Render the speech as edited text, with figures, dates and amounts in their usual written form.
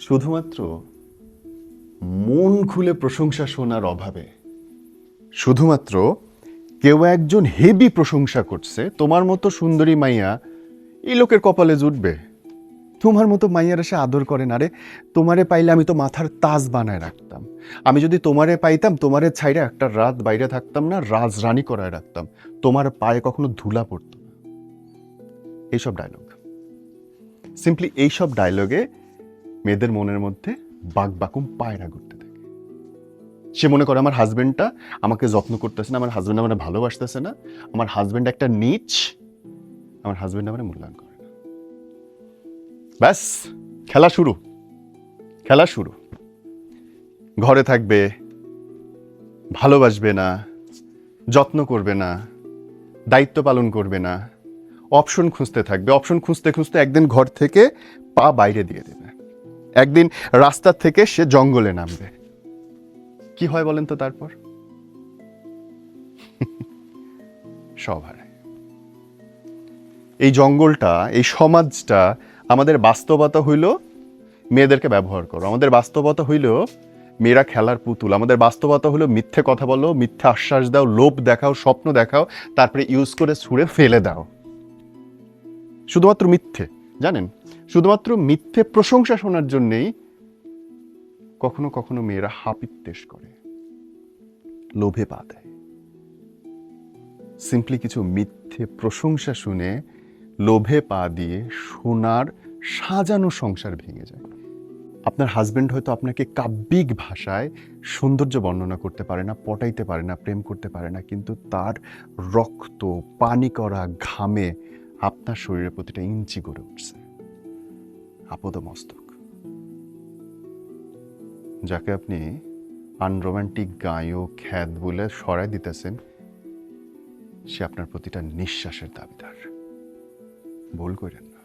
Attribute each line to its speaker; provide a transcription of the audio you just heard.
Speaker 1: শুধুমাত্র মন খুলে প্রশংসা শোনার অভাবে, শুধুমাত্র কেউ একজন হেভি প্রশংসা করছে, তোমার মতো সুন্দরী মাইয়া এই লোকের কপালে জুটবে। তোমার মতো মাইয়ার এসে আদর করে না রে। তোমারে পাইলে আমি তো মাথার তাজ বানায় রাখতাম। আমি যদি তোমারে পাইতাম, তোমারে ছাইরে একটা রাত বাইরে থাকতাম না, রাজরানী করায় রাখতাম। তোমার পায়ে কখনো ধুলা পড়তো না। এইসব ডায়লগ, সিম্পলি এইসব ডায়লগে মেয়েদের মনের মধ্যে বাকবাকুম পায়রা ঘুরতে থাকে। সে মনে করে আমার হাজবেন্ডটা আমাকে যত্ন করতেছে না, আমার হাজবেন্ড আমার ভালোবাসতেছে না, আমার হাজবেন্ড একটা নীচ, আমার হাজবেন্ড আমার মূল্যায়ন করে না। ব্যাস, খেলা শুরু, খেলা শুরু। ঘরে থাকবে, ভালোবাসবে না, যত্ন করবে না, দায়িত্ব পালন করবে না, অপশন খুঁজতে থাকবে। অপশন খুঁজতে খুঁজতে একদিন ঘর থেকে পা বাইরে দিয়ে দেবে, একদিন রাস্তা থেকে সে জঙ্গলে নামবে। কি হয় বলেন তো তারপর? সব হারায়। এই জঙ্গলটা, এই সমাজটা, আমাদের বাস্তবতা হইল মেয়েদেরকে ব্যবহার করো। আমাদের বাস্তবতা হইল মেয়েরা খেলার পুতুল। আমাদের বাস্তবতা হলো মিথ্যে কথা বলো, মিথ্যে আশ্বাস দাও, লোভ দেখাও, স্বপ্ন দেখাও, তারপরে ইউজ করে ছুঁড়ে ফেলে দাও। শুধুমাত্র মিথ্যে, জানেন, শুধুমাত্র মিথ্যে প্রশংসা শোনার জন্যেই কখনো কখনো মেয়েরা হাপিত্যেশ করে, লোভে পা দেয়। সিম্পলি কিছু মিথ্যে প্রশংসা শুনে লোভে পা দিয়ে সোনার সাজানো সংসার ভেঙে যায়। আপনার হাজবেন্ড হয়তো আপনাকে কাব্যিক ভাষায় সৌন্দর্য বর্ণনা করতে পারে না, পটাইতে পারে না, প্রেম করতে পারে না, কিন্তু তার রক্ত পানি করা ঘামে আপনার শরীরের প্রতিটা ইঞ্চি গড়ে উঠছে। আপদমস্তক। যাকে আপনি আনরোমান্টিক গায়ক খ্যাত বলে সরাই দিতেছেন, সে আপনার প্রতিটা নিঃশ্বাসের দাবিদার। ভুল করেন না।